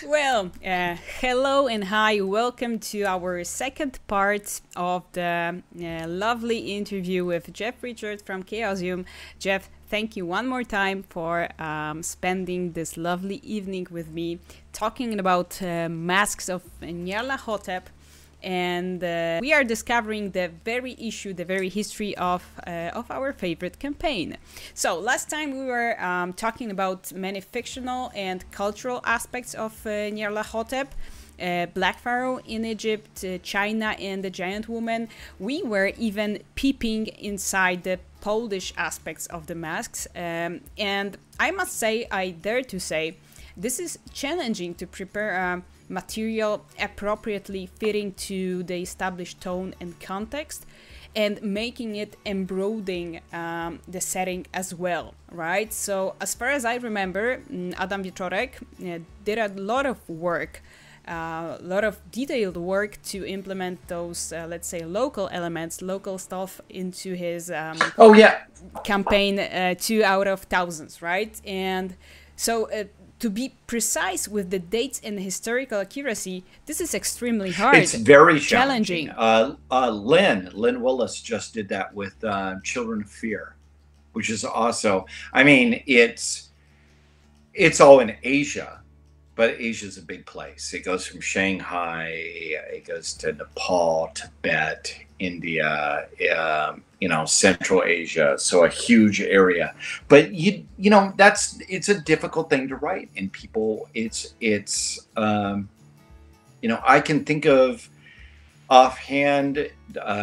Well, hello and hi. Welcome to our second part of the lovely interview with Jeff Richard from Chaosium. Jeff, thank you one more time for spending this lovely evening with me, talking about Masks of Nyarlathotep. And we are discovering the very issue, the very history of our favorite campaign. So last time we were talking about many fictional and cultural aspects of Nyarlathotep, Black Pharaoh in Egypt, China and the Giant Woman. We were even peeping inside the Polish aspects of the masks. And I must say, I dare to say, this is challenging to prepare material appropriately fitting to the established tone and context and making it embroidering the setting as well, right? So as far as I remember, Adam Wieczorek did a lot of work, a lot of detailed work to implement those, let's say, local elements, local stuff into his campaign 2 out of thousands, right? And so to be precise with the dates and historical accuracy, this is extremely hard. It's very challenging. Lynn Willis just did that with Children of Fear, which is also, I mean, it's all in Asia, but Asia's a big place. It goes from Shanghai, it goes to Nepal, Tibet, India, Central Asia, so a huge area. But you know, it's a difficult thing to write, and people, I can think of offhand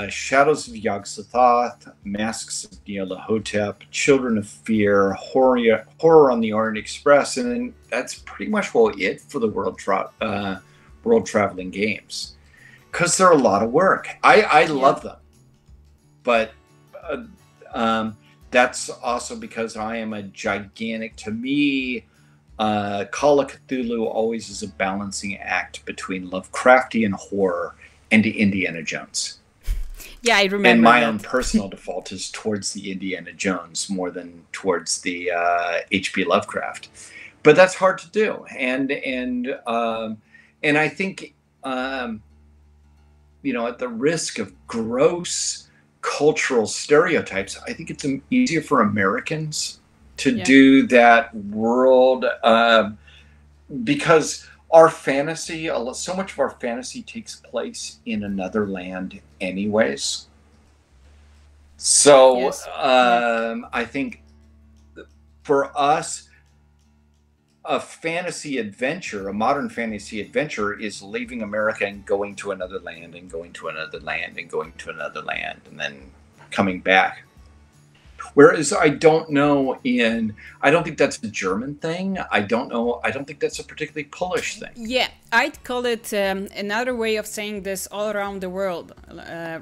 Shadows of Yog-Sothoth, Masks of Nyarlathotep, Children of Fear, Horror on the Orient Express, and then that's pretty much it for the world traveling games, because they're a lot of work. I love them, but that's also because I am a gigantic, to me, Call of Cthulhu always is a balancing act between Lovecraftian horror and Indiana Jones. Yeah, I remember. And my own personal default is towards the Indiana Jones more than towards the H.P. Lovecraft. But that's hard to do, and I think at the risk of gross cultural stereotypes, I think it's easier for Americans to do that world because our fantasy, so much of our fantasy takes place in another land anyways. So I think for us, a fantasy adventure, a modern fantasy adventure, is leaving America and going to another land and going to another land and going to another land and then coming back. Whereas I don't think that's a German thing. I don't think that's a particularly Polish thing. Yeah, I'd call it another way of saying this all around the world,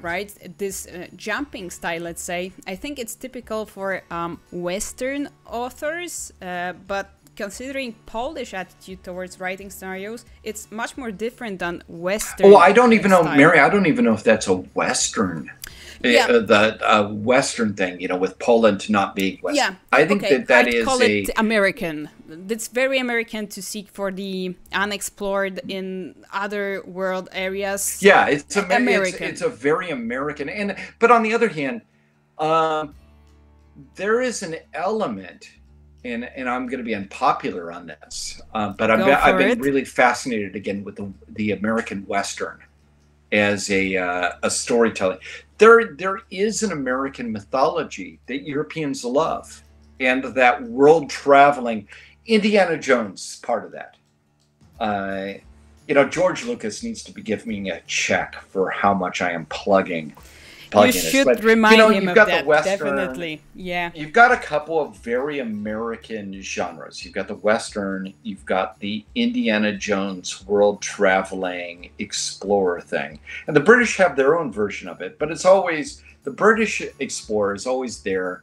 right? This jumping style, let's say. I think it's typical for Western authors, but considering Polish attitude towards writing scenarios, it's much more different than Western. Oh, I don't even know, Mary. I don't even know if that's a Western. Yeah. The Western thing, with Poland not being Western. Yeah, I think that I'd is call it American. It's very American to seek for the unexplored in other world areas. Yeah, it's American. It's a very American, but on the other hand, there is an element. And I'm going to be unpopular on this, but I've been really fascinated again with the American Western as a storytelling. There is an American mythology that Europeans love, and that world traveling. Indiana Jones is part of that. George Lucas needs to be giving me a check for how much I am plugging. You should remind him of that, definitely. Yeah. You've got a couple of very American genres. You've got the Western, you've got the Indiana Jones world-traveling explorer thing. And the British have their own version of it, but it's always, the British explorer is always there,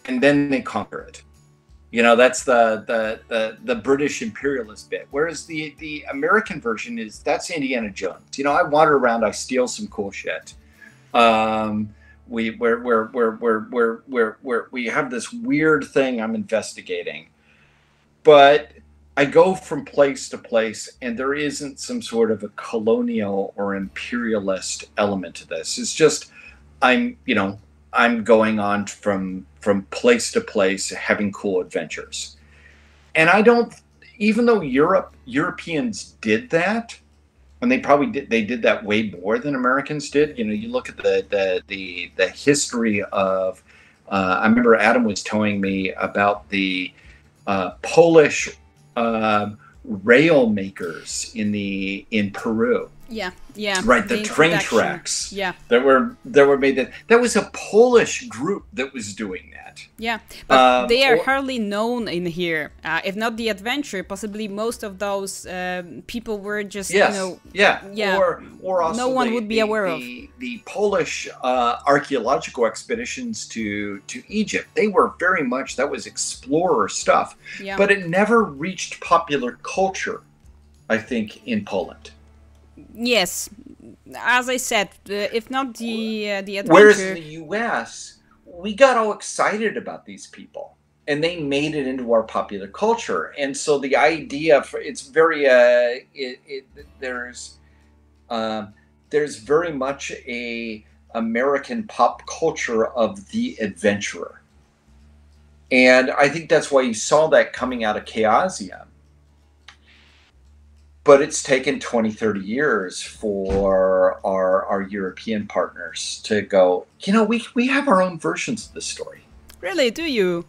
and then they conquer it. That's the British imperialist bit. Whereas the American version that's Indiana Jones. I wander around, I steal some cool shit. We have this weird thing I'm investigating, but I go from place to place, and there isn't some sort of a colonial or imperialist element to this. It's just I'm going on from place to place, having cool adventures. And I don't, even though Europeans did that, and they did that way more than Americans did. You look at the history of. I remember Adam was telling me about the Polish rail makers in Peru. Yeah. Right, the train tracks. Yeah. That were made. That was a Polish group that was doing that. Yeah, but they are hardly known in here. If not the adventure, possibly most of those people were just or also no one would be aware of the Polish archaeological expeditions to Egypt. They were very much, that was explorer stuff, but it never reached popular culture, I think, in Poland. Yes, as I said, if not the adventure. Whereas in the U.S., we got all excited about these people, and they made it into our popular culture. And so the idea it's very there's very much a American pop culture of the adventurer, and I think that's why you saw that coming out of Chaosium. But it's taken 20, 30 years for our European partners to go, we have our own versions of this story. Really? Do you?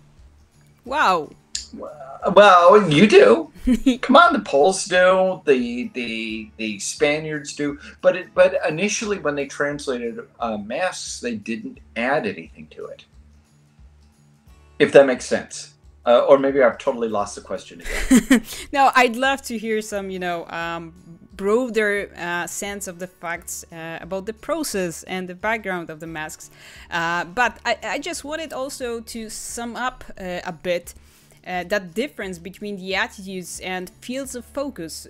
Wow. Well, you do. Come on, the Poles do, the Spaniards do. But initially when they translated Masks, they didn't add anything to it. If that makes sense. Or maybe I've totally lost the question again. No, I'd love to hear some, broader sense of the facts about the process and the background of the masks. But I just wanted also to sum up a bit that difference between the attitudes and fields of focus,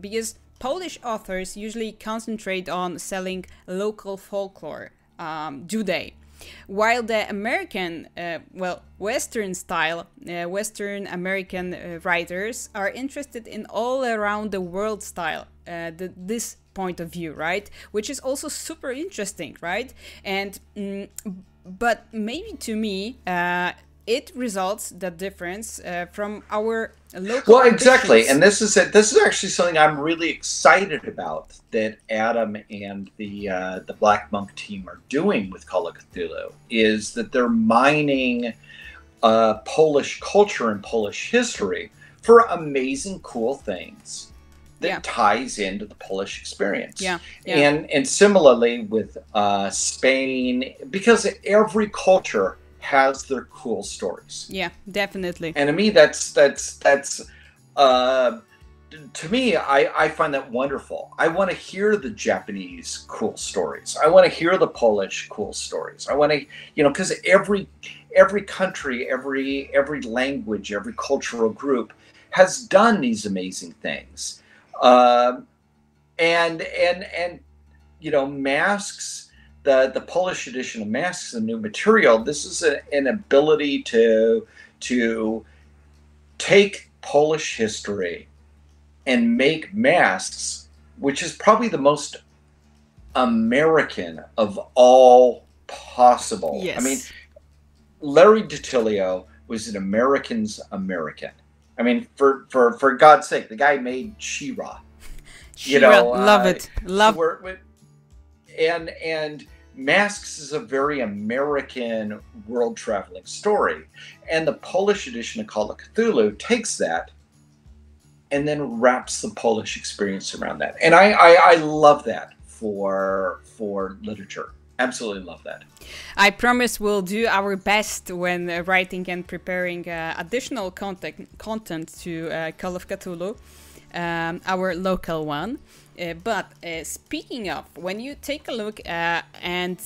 because Polish authors usually concentrate on selling local folklore, do they? While the American, Western style, Western American writers are interested in all around the world style, this point of view, right? Which is also super interesting, right? And but maybe to me, it results the difference from our local. Well, exactly, and this is actually something I'm really excited about that Adam and the Black Monk team are doing with Call of Cthulhu, is that they're mining Polish culture and Polish history for amazing, cool things that ties into the Polish experience. And similarly with Spain, because every culture has their cool stories. Yeah, definitely. And to me, that's to me, I find that wonderful. I want to hear the Japanese cool stories. I want to hear the Polish cool stories. I want to, because every country, every language, every cultural group has done these amazing things. And Masks. The Polish edition of Masks, the new material, this is an ability to take Polish history and make masks, which is probably the most American of all possible. Yes. I mean, Larry DiTillio was an American's American. I mean, for God's sake, the guy made She-Ra. Love it. Love. So and Masks is a very American world-traveling story. And the Polish edition of Call of Cthulhu takes that and then wraps the Polish experience around that. And I love that for literature. Absolutely love that. I promise we'll do our best when writing and preparing additional content to Call of Cthulhu, our local one. But speaking of, when you take a look and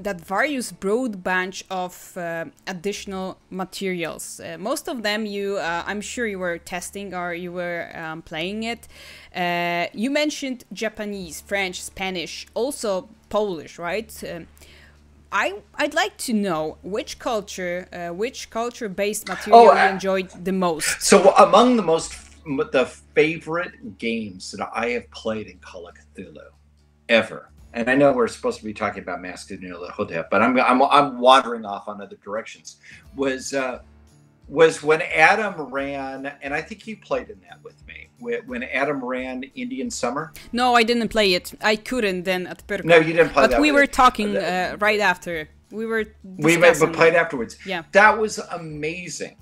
that various broad bunch of additional materials, most of them I'm sure you were testing or you were playing it. You mentioned Japanese, French, Spanish, also Polish, right? I'd like to know which culture-based material you enjoyed the most. So among the favorite games that I have played in Call of Cthulhu ever, and I know we're supposed to be talking about Maski and Nyarlathotep, but I'm wandering off on other directions. Was when Adam ran, and I think you played in that with me. When Adam ran Indian Summer. No, I didn't play it. I couldn't then at Perko. No, you didn't play that. But we were talking right after. We played afterwards. Yeah, that was amazing.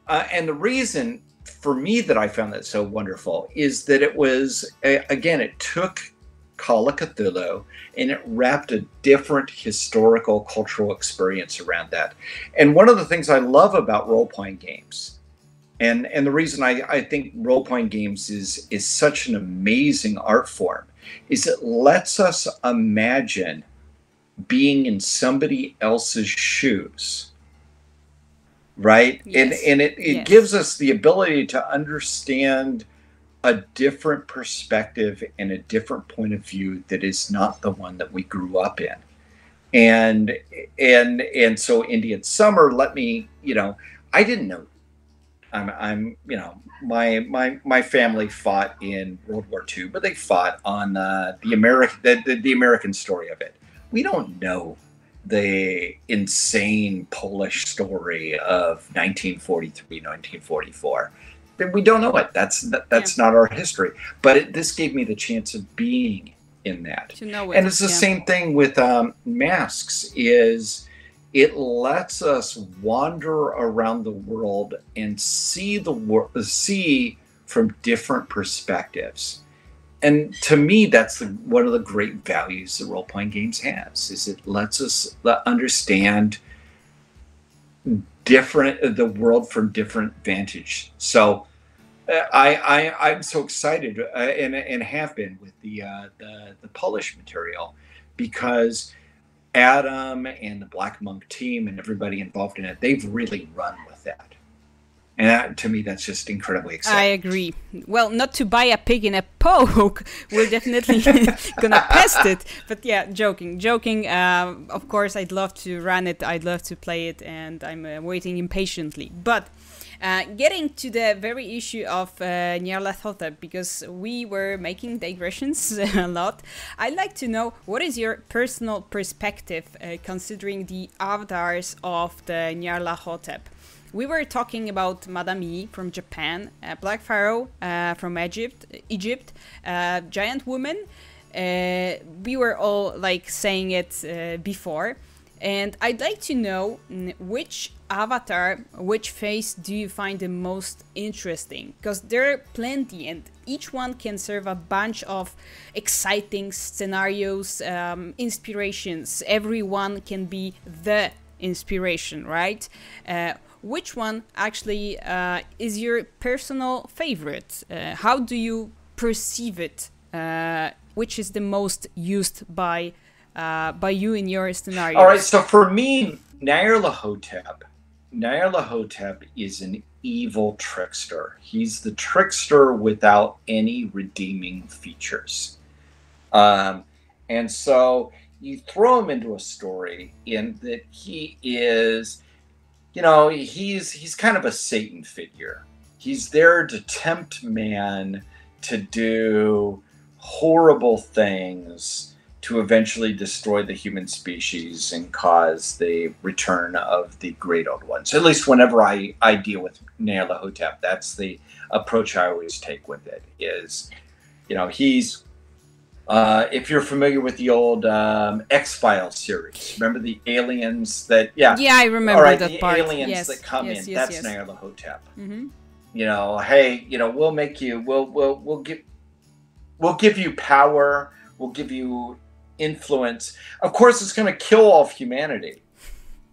And the reason for me that I found that so wonderful is that it was, again, it took Call of Cthulhu and it wrapped a different historical, cultural experience around that. And one of the things I love about role-playing games, and the reason I think role-playing games is such an amazing art form, is it lets us imagine being in somebody else's shoes. Right? Yes. And it gives us the ability to understand a different perspective and a different point of view that is not the one that we grew up in. And so Indian Summer let me, I didn't know. My family fought in World War II, but they fought on the American story of it. We don't know the insane Polish story of 1943, 1944. We don't know it. That's not our history. But this gave me the chance of being in that. To know it, and it's the same thing with Masks. Is it lets us wander around the world and see see from different perspectives. And to me, that's one of the great values that role-playing games has, is it lets us understand the world from different vantage. So I'm so excited and have been with the Polish material, because Adam and the Black Monk team and everybody involved in it, they've really run with that. And to me, that's just incredibly exciting. I agree. Well, not to buy a pig in a poke, we're definitely gonna test it. But yeah, joking. Of course, I'd love to run it. I'd love to play it, and I'm waiting impatiently. But getting to the very issue of Nyarlathotep, because we were making digressions a lot, I'd like to know, what is your personal perspective considering the avatars of the Nyarlathotep? We were talking about Madame Yi from Japan, Black Pharaoh from Egypt, Giant Woman. We were all saying it before. And I'd like to know which avatar, which face do you find the most interesting? Because there are plenty, and each one can serve a bunch of exciting scenarios, inspirations. Everyone can be the inspiration, right? Which one actually is your personal favorite? How do you perceive it? Which is the most used by you in your scenarios? All right, so for me, Nyarlathotep is an evil trickster. He's the trickster without any redeeming features. And so you throw him into a story in that he is, he's kind of a Satan figure. He's there to tempt man to do horrible things, to eventually destroy the human species and cause the return of the great old ones. At least whenever I deal with Nyarlathotep, that's the approach I always take with it, is, he's, if you're familiar with the old X-Files series, remember the aliens that, Yeah, I remember that part. The aliens that come in, that's Nyarlathotep. Mm-hmm. Hey, we'll make you, we'll give you power, we'll give you influence. Of course, it's going to kill all of humanity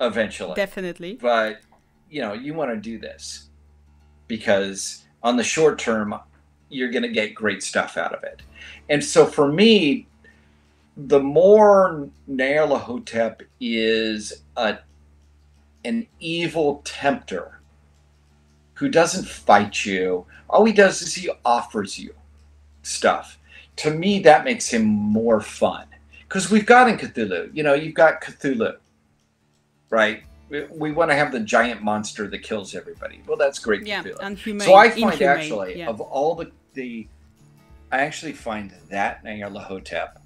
eventually. Definitely. But, you want to do this because on the short term, you're going to get great stuff out of it. And so for me, the more Nyarlathotep is an evil tempter who doesn't fight you. All he does is he offers you stuff. To me, that makes him more fun. Because we've got in Cthulhu, you've got Cthulhu, right? We want to have the giant monster that kills everybody. Well, that's great. Yeah, Cthulhu. So I find actually of all the I actually find that Nyarlathotep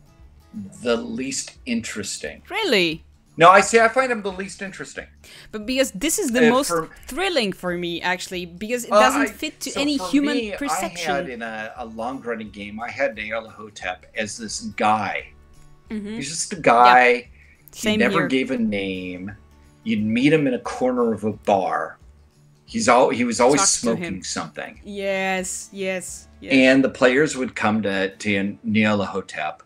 the least interesting. Really? No, I find him the least interesting. But because this is the most thrilling for me, actually, because it doesn't fit to any human perception. I had in a long-running game, I had Nyarlathotep as this guy. He's just a guy. Yeah. He never gave a name. You'd meet him in a corner of a bar. He was always smoking something. Yes. And the players would come to Nyarlathotep,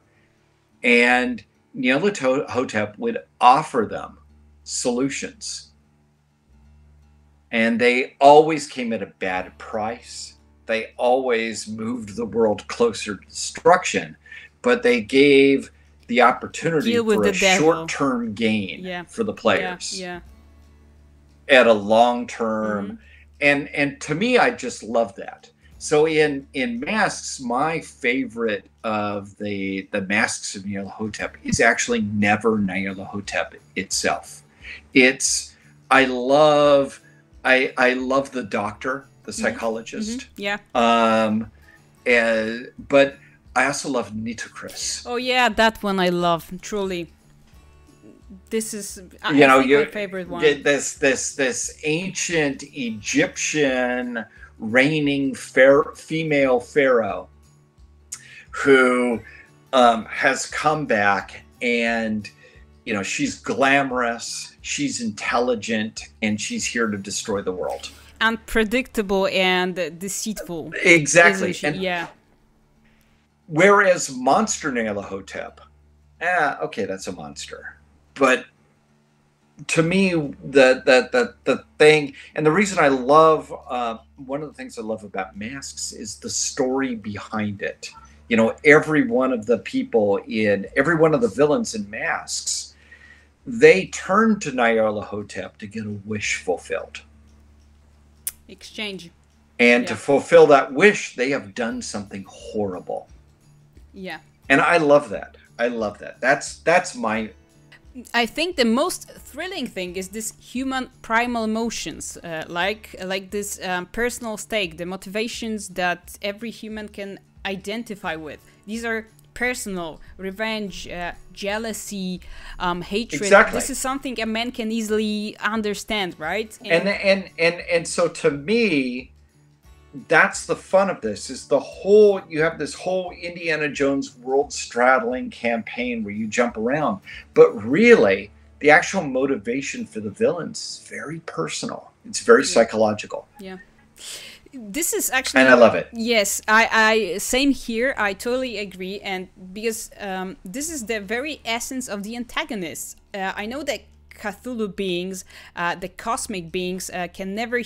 and Nyarlathotep would offer them solutions. And they always came at a bad price. They always moved the world closer to destruction, but they gave the opportunity for a short-term gain for the players. At a long-term, and to me, I just love that. So in Masks, my favorite of the Masks of Nyarlathotep is actually never Nyarlathotep itself. I love the doctor, the psychologist. But I also love Nitocris. Oh yeah, that one I love, truly. This is my favorite one. This ancient Egyptian reigning female pharaoh who has come back, and she's glamorous, she's intelligent, and she's here to destroy the world. Unpredictable and deceitful. Exactly. Whereas Monster Nyarlathotep, okay, that's a monster. But to me, the thing, and the reason I love, one of the things I love about Masks is the story behind it. Every one of the villains in Masks, they turn to Nyarlathotep to get a wish fulfilled. Exchange. And to fulfill that wish, they have done something horrible. Yeah. And I love that. That's my... I think the most thrilling thing is this human primal emotions, like this personal stake, the motivations that every human can identify with. These are personal, revenge, jealousy, hatred. Exactly. This is something a man can easily understand, right? And so to me, that's the fun of this, is you have this whole Indiana Jones world-straddling campaign where you jump around, but really the actual motivation for the villains is very personal. It's very psychological. Yeah. This is actually, and I love it. Yes, I same here. I totally agree, and because this is the very essence of the antagonist. I know that Cthulhu beings, the cosmic beings, can never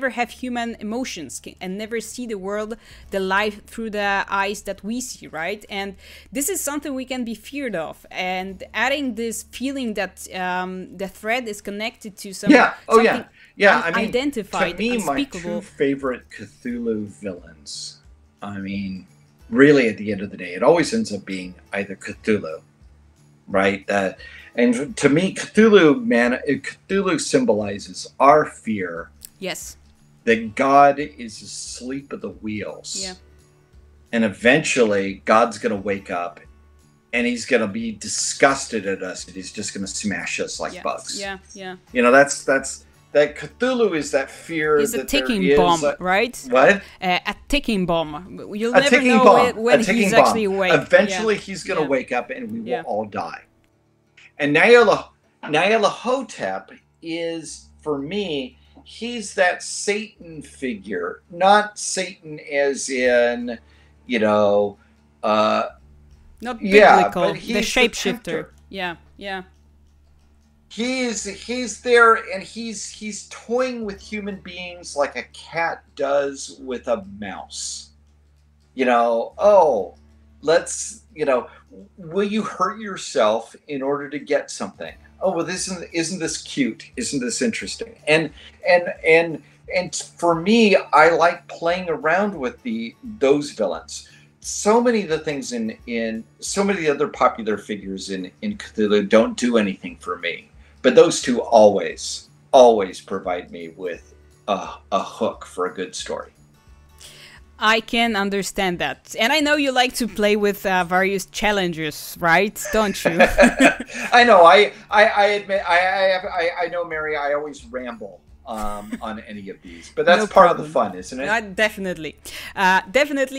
have human emotions, and never see the world, the life through the eyes that we see, right? And this is something we can be feared of. And adding this feeling that the thread is connected to something unidentified, to me, unspeakable. My two favorite Cthulhu villains, really at the end of the day, it always ends up being either Cthulhu, right? And to me, Cthulhu symbolizes our fear. Yes. That God is asleep at the wheels. Yeah. And eventually, God's going to wake up, and he's going to be disgusted at us, and he's just going to smash us like bugs. Yeah. That Cthulhu is that fear. It's a ticking bomb, right? What? A ticking bomb. You'll never know when he's actually awake. Eventually, he's going to wake up, and we will all die. And Nyarlathotep is, for me, he's that Satan figure. Not Satan as in, not biblical, the shapeshifter. Yeah. He's there, and he's toying with human beings like a cat does with a mouse. Will you hurt yourself in order to get something? Oh, well, isn't this cute? Isn't this interesting? And for me, I like playing around with those villains. So many of the things in so many of the other popular figures in Cthulhu don't do anything for me. But those two always provide me with a hook for a good story. I can understand that. And I know you like to play with various challenges, right? Don't you? I know. I admit. I know, Mary. I always ramble on any of these, but that's part of the fun, isn't it? Definitely.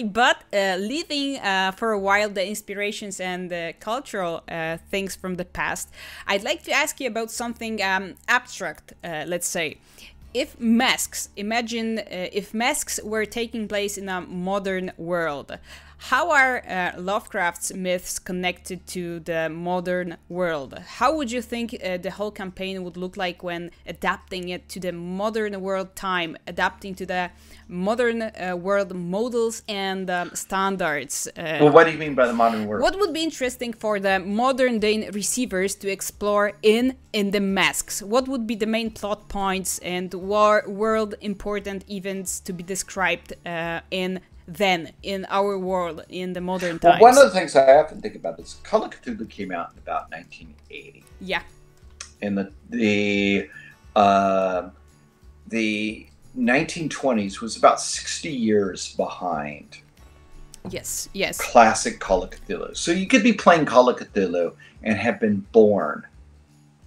But leaving for a while the inspirations and the cultural things from the past, I'd like to ask you about something abstract, let's say. If masks were taking place in a modern world, how are Lovecraft's myths connected to the modern world? How would you think the whole campaign would look like when adapting it to the modern world time, adapting to the modern world models and standards? Well, what do you mean by the modern world? What would be interesting for the modern day receivers to explore in the masks? What would be the main plot points and world important events to be described in our world in the modern times? Well, one of the things I often think about is Call of Cthulhu came out in about 1980. Yeah. And the 1920s was about 60 years behind. Yes. Classic Call of Cthulhu. So you could be playing Call of Cthulhu and have been born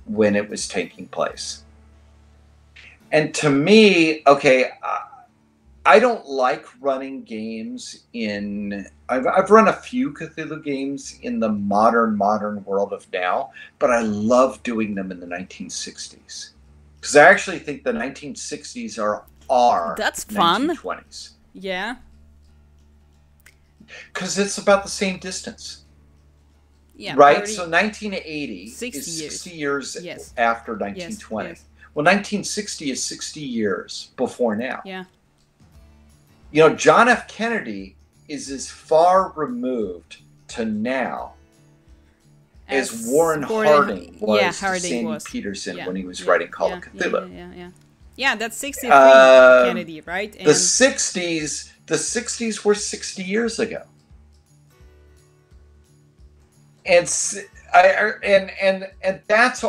when it was taking place. And to me, I don't like running games in... I've run a few Cthulhu games in the modern world of now, but I love doing them in the 1960s. Because I actually think the 1960s are That's fun. 1920s. Yeah. Because it's about the same distance. Yeah. Right? 30, so 1980 is 60 years yes. after 1920. Yes. Well, 1960 is 60 years before now. Yeah. You know, John F. Kennedy is as far removed to now as Warren Harding was to Sandy Peterson when he was writing Call of Cthulhu. Yeah, that's 63 Kennedy, right? And the 60s were 60 years ago. And that's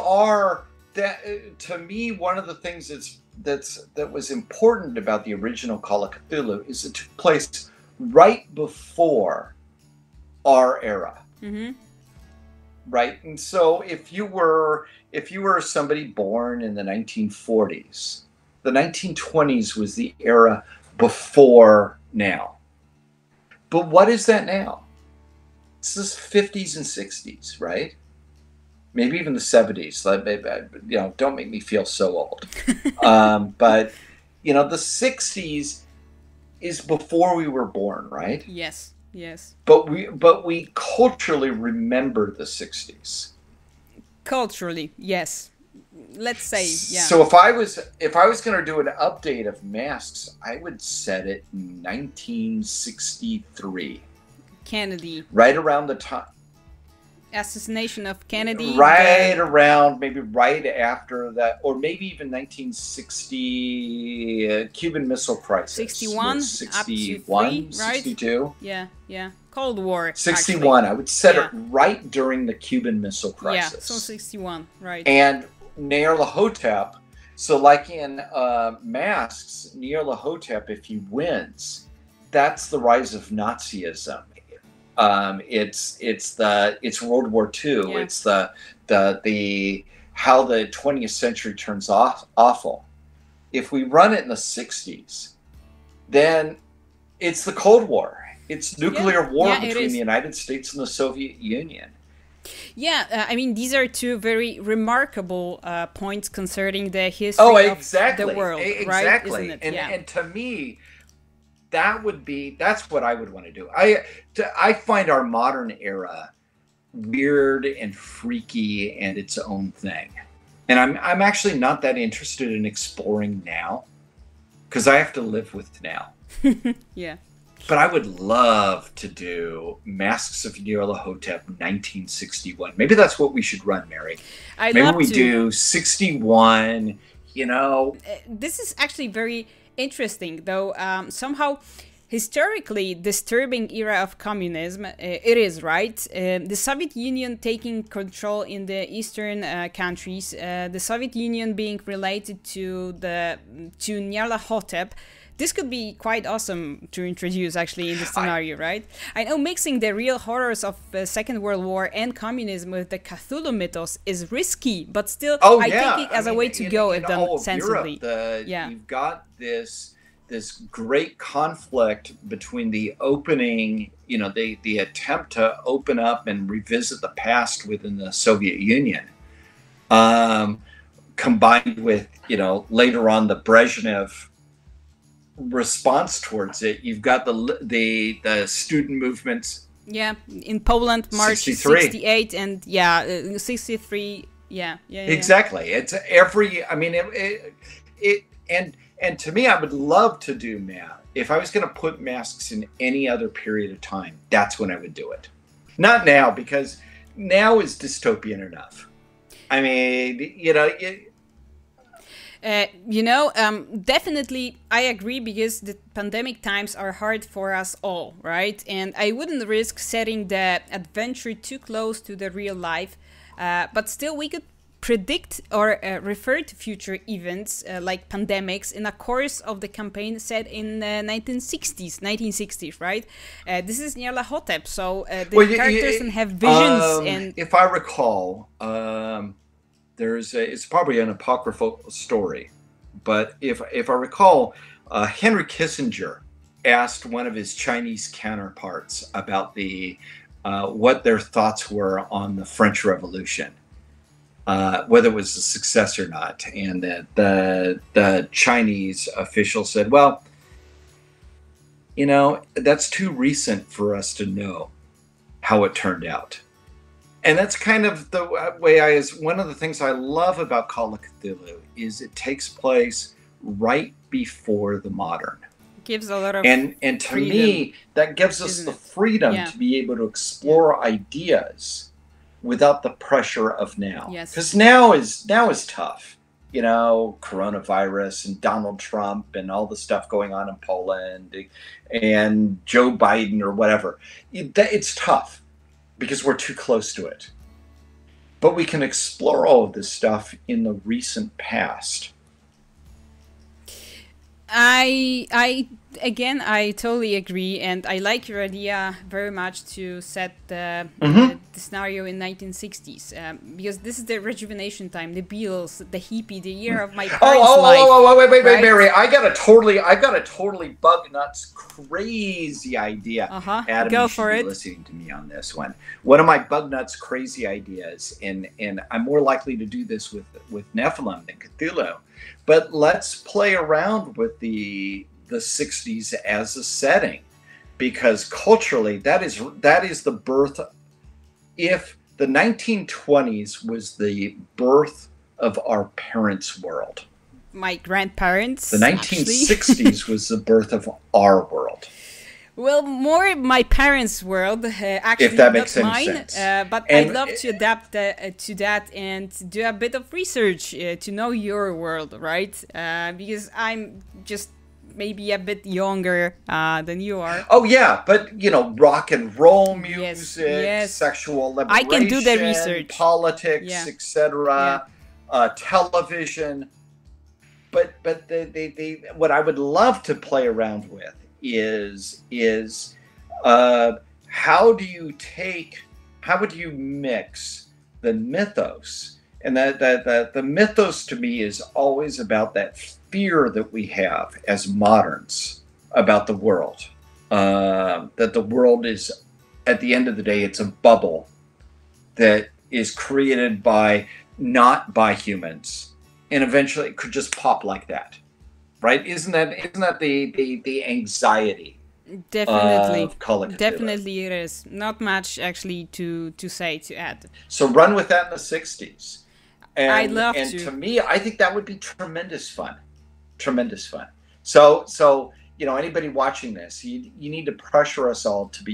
to me, one of the things that was important about the original Call of Cthulhu is it took place right before our era. Mm-hmm. Right? And so if you were somebody born in the 1940s, the 1920s was the era before now. But what is that now? This is 50s and 60s, right? Maybe even the 70s. You know, don't make me feel so old. But you know, the 60s is before we were born, right? Yes. But we culturally remember the 60s. Culturally, yes. Let's say, yeah. So if I was going to do an update of Masks, I would set it in 1963. Kennedy. Right around the time. Assassination of Kennedy. Right around, maybe right after that, or maybe even 1960 Cuban Missile Crisis. 61? 61, right? 62? Yeah. Cold War. 61. Actually. I would set it right during the Cuban Missile Crisis. Yeah, so 61, right. And Nyarlathotep, so like in Masks, Nyarlathotep, if he wins, that's the rise of Nazism. It's World War II. Yeah. It's the how the 20th century turns awful. If we run it in the 60s, then it's the Cold War. It's nuclear war between the United States and the Soviet Union. Yeah, I mean, these are two very remarkable points concerning the history of the world, right? Isn't it? And to me, that's what I would want to do. I find our modern era weird and freaky and its own thing. And I'm actually not that interested in exploring now because I have to live with now. Yeah. But I would love to do Masks of Nyarlathotep 1961. Maybe that's what we should run, Mary. Maybe we do 61, you know. This is actually very interesting, though. Somehow, historically disturbing era of communism. It is, right? The Soviet Union taking control in the eastern countries, the Soviet Union being related to Nyarlathotep. This could be quite awesome to introduce, actually, in the scenario, right? I know mixing the real horrors of Second World War and communism with the Cthulhu mythos is risky, but still, I take it as a way to go if done sensibly. You've got this great conflict between the opening, the attempt to open up and revisit the past within the Soviet Union, combined with, later on the Brezhnev response towards it. You've got the student movements. Yeah, in Poland, March 68 and 63. Yeah. Exactly. It's every. I mean, and to me, I would love to do math. If I was going to put masks in any other period of time, that's when I would do it. Not now, because now is dystopian enough. I mean, definitely I agree, because the pandemic times are hard for us all, right? And I wouldn't risk setting the adventure too close to the real life, but still we could predict or refer to future events like pandemics in a course of the campaign set in 1960s, right? This is Nyarlathotep, so the characters can have visions. And if I recall, it's probably an apocryphal story, but if I recall, Henry Kissinger asked one of his Chinese counterparts about what their thoughts were on the French Revolution, whether it was a success or not, and the Chinese official said, "Well, that's too recent for us to know how it turned out." And that's kind of the way one of the things I love about Call of Cthulhu is it takes place right before the modern. Gives a lot of and to freedom, me, that gives us the freedom to be able to explore ideas without the pressure of now. Yes. Because now is tough. Coronavirus and Donald Trump and all the stuff going on in Poland and Joe Biden or whatever. It's tough, because we're too close to it. But we can explore all of this stuff in the recent past. I totally agree, and I like your idea very much to set the scenario in 1960s, because this is the rejuvenation time, the Beatles, the hippie, the year of my parents' life. Wait, Mary! I got a totally bug nuts crazy idea. Adam, go you for should be it. Listening to me on this one. One of my bug nuts crazy ideas, and I'm more likely to do this with Nephilim than Cthulhu. But let's play around with the 60s as a setting, because culturally that is the birth. If the 1920s was the birth of our parents' world, my grandparents, the 1960s was the birth of our world. Well, more my parents' world, actually, if that makes not any mine. sense. But I'd love to adapt to that and do a bit of research to know your world, right? Because I'm just maybe a bit younger than you are. Oh yeah, but rock and roll music, yes. sexual liberation, I can do the research, politics, etc., television. But what I would love to play around with is how would you mix the mythos, and the mythos to me is always about that fear that we have as moderns about the world, that the world is, at the end of the day, it's a bubble that is created not by humans, and eventually it could just pop like that. Right? Isn't that the anxiety? Definitely. Of Call of Cthulhu? Definitely it is. Not much actually to add. So run with that in the 60s. And, I'd love and to. To me, I think that would be tremendous fun. Tremendous fun. So anybody watching this, you need to pressure us all to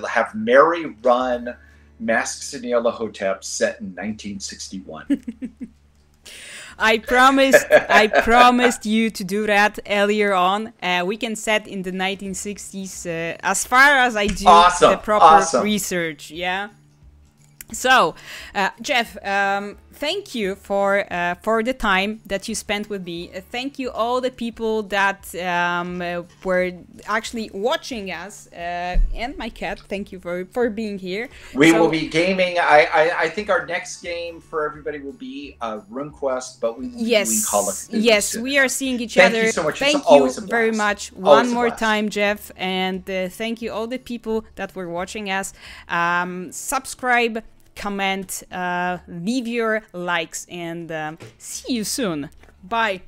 have Mary run Masks and Nyarlathotep set in 1961. I promised you to do that earlier on. We can set in the 1960s as far as I do the proper research. Yeah. So, Jeff, thank you for the time that you spent with me. Thank you all the people that were actually watching us, and my cat. Thank you for being here. We will be gaming. I think our next game for everybody will be RuneQuest, but we will be doing Call of Duty. Yes, we are seeing each other. Thank you so much. Thank you very much one more time, Jeff, and thank you all the people that were watching us. Subscribe, comment, leave your likes, and see you soon. Bye.